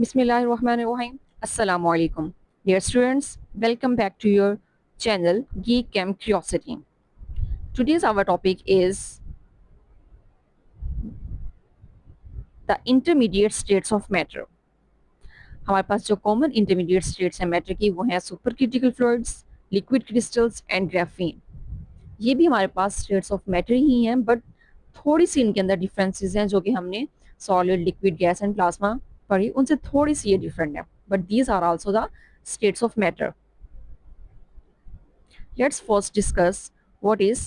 Bismillahirrahmanirrahim. Assalamu alaikum. Dear students, welcome back to your channel Geek Chem Curiosity. Today's our topic is the intermediate states of matter. हमारे पास जो common intermediate states हैं matter की वो हैं super critical fluids, liquid crystals and graphene. ये भी हमारे पास states of matter ही हैं, बट थोड़ी सी इनके अंदर डिफरेंसेस हैं जो कि हमने solid, liquid, gas and plasma पढ़ी, उनसे थोड़ी सी ये डिफरेंट है, but these are also the states of matter. Let's first discuss what is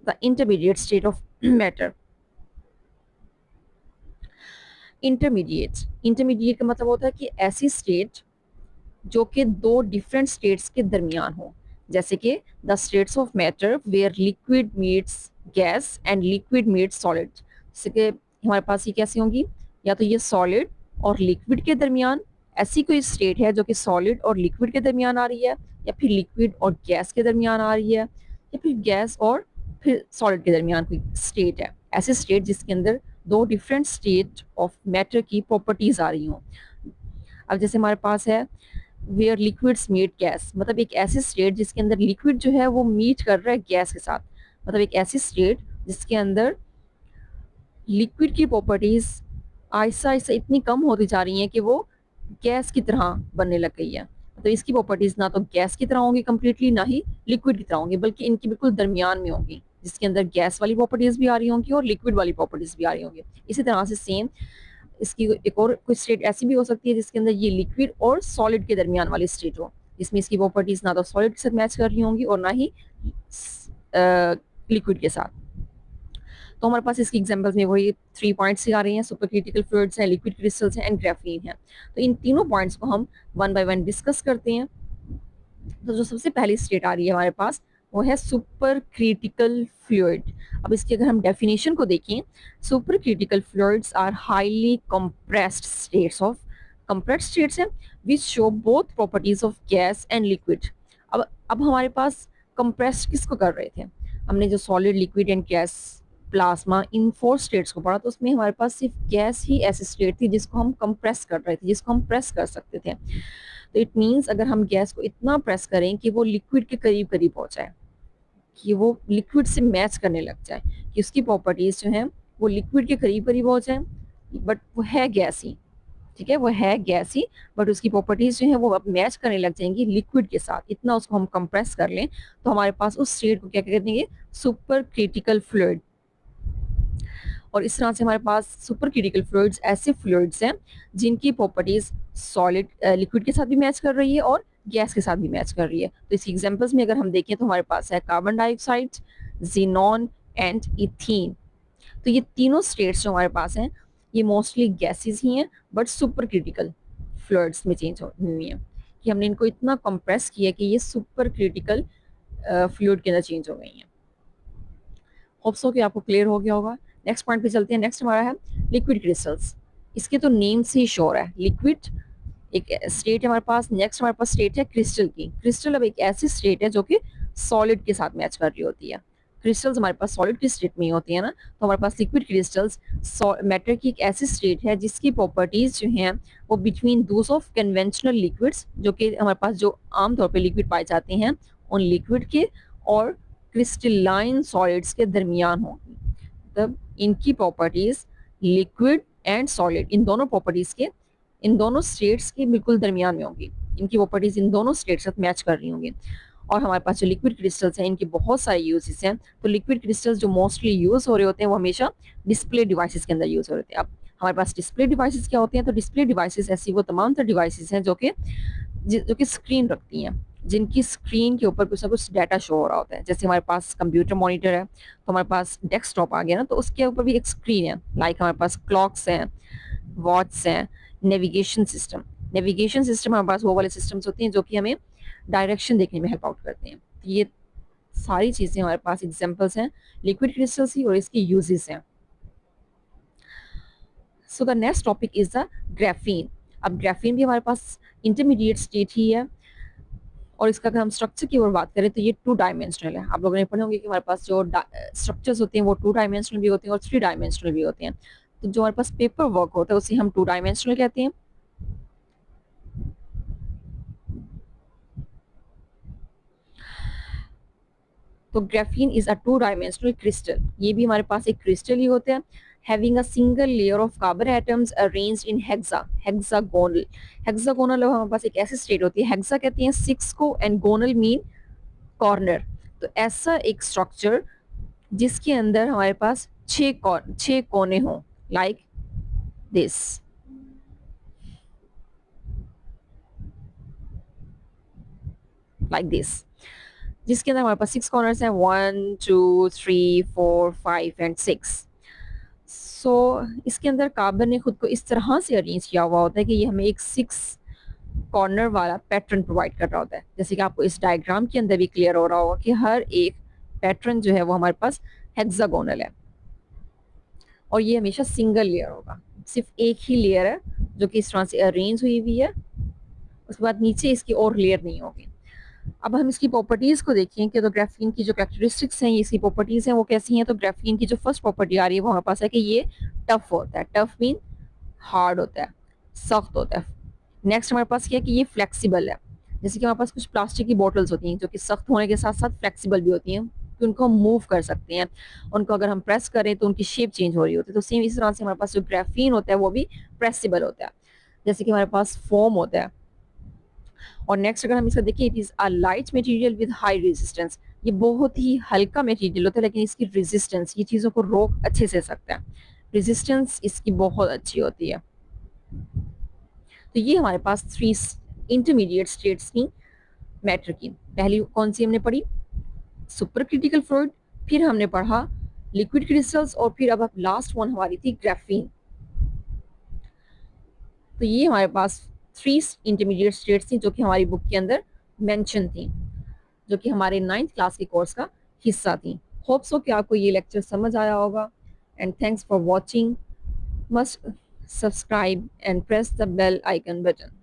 the intermediate state of matter. Intermediate का मतलब होता है कि ऐसी स्टेट जो कि दो डिफरेंट स्टेट्स के दरमियान हो, जैसे कि the states of matter where liquid meets gas and liquid meets solid. जैसे कि हमारे पास ये कैसी होंगी, या तो ये सॉलिड और लिक्विड के दरमियान ऐसी कोई स्टेट है जो कि सॉलिड और लिक्विड के दरमियान आ रही है, या फिर लिक्विड और गैस के दरमियान आ रही है, या फिर गैस और फिर सॉलिड के दरमियान कोई स्टेट है। ऐसी स्टेट जिसके अंदर दो डिफरेंट स्टेट ऑफ मैटर की प्रॉपर्टीज आ रही हों। अब जैसे हमारे पास है वेयर लिक्विड्स मीट गैस, मतलब एक ऐसी स्टेट जिसके अंदर लिक्विड जो है वो मीट कर रहा है गैस के साथ, मतलब एक ऐसी स्टेट जिसके अंदर लिक्विड की प्रॉपर्टीज आहिस्ता आहिस्ता इतनी कम होती जा रही हैं कि वो गैस की तरह बनने लग गई है। तो इसकी प्रॉपर्टीज ना तो गैस की तरह होंगी कम्प्लीटली, ना ही लिक्विड की तरह होंगी, बल्कि इनकी बिल्कुल दरमियान में होंगी, जिसके अंदर गैस वाली प्रॉपर्टीज भी आ रही होंगी और लिक्विड वाली प्रॉपर्टीज भी आ रही होंगी। इसी तरह से सेम इसकी एक और कोई स्टेट ऐसी भी हो सकती है जिसके अंदर ये लिक्विड और सॉलिड के दरमियान वाली स्टेट हो, जिसमें इसकी प्रॉपर्टीज ना तो सॉलिड के साथ मैच कर रही होंगी और ना ही लिक्विड के साथ। तो हमारे पास इसकी एग्जांपल्स में वही 3 पॉइंट्स आ रही हैं, सुपर क्रिटिकल फ्लूइड्स हैं, लिक्विड क्रिस्टल्स हैं एंड ग्राफीन है। तो इन तीनों पॉइंट्स को हम वन बाय वन डिस्कस करते हैं। तो जो सबसे पहली स्टेट आ रही है हमारे पास वो है सुपर क्रिटिकल फ्लूइड। अब इसकी अगर हम डेफिनेशन को देखें, super critical fluids are highly compressed states of compressed states हैं which show both properties of gas and liquid. अब हमारे पास कंप्रेस्ड किसको कर रहे थे, हमने जो solid, liquid and gas, plasma, in 4 states को पढ़ा, तो उसमें हमारे पास सिर्फ गैस ही ऐसी स्टेट थी जिसको हम कंप्रेस कर रहे थे, जिसको हम प्रेस कर सकते थे। तो इट मीन्स अगर हम गैस को इतना प्रेस करें कि वो लिक्विड के करीब करीब हो जाए, कि वो लिक्विड से मैच करने लग जाए, कि उसकी प्रॉपर्टीज जो हैं वो लिक्विड के करीब करीब हो जाए, बट वो है गैस ही, ठीक है, वो है गैस ही, बट उसकी प्रॉपर्टीज जो है वो अब मैच करने लग जाएंगी लिक्विड के साथ। इतना उसको हम कंप्रेस कर लें तो हमारे पास उस स्टेट को क्या कहते हैं, सुपर क्रिटिकल फ्लूइड। और इस तरह से हमारे पास सुपर क्रिटिकल फ्लूइड्स ऐसे फ्लूइड्स हैं जिनकी प्रॉपर्टीज सॉलिड, लिक्विड के साथ भी मैच कर रही है और गैस के साथ भी मैच कर रही है। तो इसकी एग्जांपल्स में अगर हम देखें तो हमारे पास है carbon dioxide, xenon and ethene. तो ये तीनों स्टेट्स जो हमारे पास हैं ये मोस्टली गैसेस ही हैं, बट सुपर क्रिटिकल फ्लूइड्स में चेंज हुई हैं, कि हमने इनको इतना कंप्रेस किया कि ये सुपर क्रिटिकल फ्लूइड के अंदर चेंज हो गई हैं। होप सो कि आपको क्लियर हो गया होगा। नेक्स्ट पॉइंट पे चलते हैं। नेक्स्ट हमारा है लिक्विड क्रिस्टल्स। इसके तो नेम से ही श्योर है, लिक्विड एक स्टेट है हमारे पास। नेक्स्ट हमारे पास स्टेट है क्रिस्टल की। क्रिस्टल अब एक ऐसी स्टेट है जो कि सॉलिड के साथ मैच कर रही होती है। क्रिस्टल्स हमारे पास सॉलिड की स्टेट में ही होती है ना, तो हमारे पास लिक्विड क्रिस्टल्स मैटर की एक ऐसी स्टेट है जिसकी प्रॉपर्टीज जो हैं वो between those of conventional liquids, जो कि हमारे पास जो आमतौर पे लिक्विड पाए जाते हैं, उन लिक्विड के और क्रिस्टलाइन सॉलिड्स के दरमियान होगी। तब इनकी प्रॉपर्टीज लिक्विड एंड सॉलिड, इन दोनों प्रॉपर्टीज के, इन दोनों स्टेट्स के बिल्कुल दरमियान में होंगी। इनकी प्रॉपर्टीज इन दोनों स्टेट्स साथ मैच कर रही होंगी। और हमारे पास जो लिक्विड क्रिस्टल्स हैं इनके बहुत सारे यूजेस हैं। तो लिक्विड क्रिस्टल्स जो मोस्टली यूज हो रहे होते हैं वो हमेशा डिस्प्ले डिवाइसेस के अंदर यूज हो रहे होते हैं। अब हमारे पास डिस्प्ले डिवाइसेस क्या होते हैं, तो डिस्प्ले डिवाइसेस ऐसी वो तमाम तरह डिवाइसेस हैं जो कि स्क्रीन रखती हैं, जिनकी स्क्रीन के ऊपर कुछ ना कुछ डाटा शो हो रहा होता है। जैसे हमारे पास कंप्यूटर मॉनिटर है, तो हमारे पास डेस्कटॉप आ गया ना, तो उसके ऊपर भी एक स्क्रीन है। लाइक हमारे पास क्लॉक्स हैं, वॉच हैं, नेविगेशन सिस्टम। नेविगेशन सिस्टम हमारे पास वो वाले सिस्टम्स होते हैं जो कि हमें डायरेक्शन देखने में हेल्प आउट करते हैं। तो ये सारी चीज़ें हमारे पास एग्जांपल्स हैं लिक्विड क्रिस्टल्स की, और इसके यूजेस हैं। So the next topic is the graphene. अब ग्राफीन भी हमारे पास इंटरमीडिएट स्टेट ही है, और इसका अगर हम स्ट्रक्चर की ओर बात करें तो ये 2 डायमेंशनल है। आप लोगों ने पढ़े होंगे कि हमारे पास जो स्ट्रक्चर्स होते हैं वो 2 डायमेंशनल भी होते हैं और 3 डायमेंशनल भी होते हैं। तो जो हमारे पास पेपर वर्क होता है उसे हम 2 डायमेंशनल कहते हैं, तो graphene is a two dimensional crystal, ये भी हमारे पास एक क्रिस्टल ही होते हैं, having a single layer of carbon atoms arranged in hexagonal. Hexagonal हमारे पास एक ऐसी स्टेट होती है, हेक्सा कहती हैं सिक्स को एंड गोनल मीन कॉर्नर। तो ऐसा एक स्ट्रक्चर जिसके अंदर हमारे पास छह कोने हों, लाइक दिस, लाइक दिस, जिसके अंदर हमारे पास सिक्स कॉर्नर्स हैं, 1 2 3 4 5 एंड 6। सो इसके अंदर कार्बन ने खुद को इस तरह से अरेंज किया हुआ होता है कि ये हमें एक सिक्स कॉर्नर वाला पैटर्न प्रोवाइड कर रहा होता है। जैसे कि आपको इस डायग्राम के अंदर भी क्लियर हो रहा होगा कि हर एक पैटर्न जो है वो हमारे पास हेक्सागोनल है, और ये हमेशा सिंगल लेयर होगा, सिर्फ एक ही लेयर है जो कि इस तरह से अरेंज हुई हुई है, उसके बाद नीचे इसकी और लेयर नहीं होगी। अब हम इसकी प्रॉपर्टीज को देखें कि तो ग्राफीन की जो कैरेक्टरिस्टिक्स हैं, ये इसकी प्रॉपर्टीज हैं वो कैसी हैं। तो ग्राफीन की जो फर्स्ट प्रॉपर्टी आ रही है वो हमारे पास है कि ये टफ होता है, टफ मीन हार्ड होता है, सख्त होता है। नेक्स्ट हमारे पास क्या है कि ये फ्लेक्सिबल है, जैसे कि हमारे पास कुछ प्लास्टिक की बॉटल्स होती हैं जो कि सख्त होने के साथ साथ फ्लेक्सिबल भी होती हैं, कि उनको हम मूव कर सकते हैं, उनको अगर हम प्रेस करें तो उनकी शेप चेंज हो रही होती है। तो सेम इस तरह से हमारे पास जो ग्राफीन होता है वो भी प्रेसिबल होता है, जैसे कि हमारे पास फोम होता है। और नेक्स्ट अगर हम इसका देखें, it is a light material with high resistance, ये बहुत ही हल्का मटेरियल होता है लेकिन इसकी रेजिस्टेंस, ये चीज़ों को रोक अच्छे से सकता है, रेजिस्टेंस इसकी बहुत अच्छी होती है। तो ये हमारे पास थ्री इंटरमीडिएट स्टेट्स की मैटर की। पहली कौन सी हमने पढ़ी, सुपर क्रिटिकल फ्लूइड, फिर हमने पढ़ा लिक्विड क्रिस्टल्स, और फिर अब लास्ट वन हमारी थी ग्राफीन। तो ये हमारे पास थ्री इंटरमीडिएट स्टेट्स थी जो कि हमारी बुक के अंदर मेंशन थी, जो कि हमारे 9th क्लास के कोर्स का हिस्सा थी। होप सो कि आपको ये लेक्चर समझ आया होगा, and thanks for watching. Must subscribe and press the bell icon button.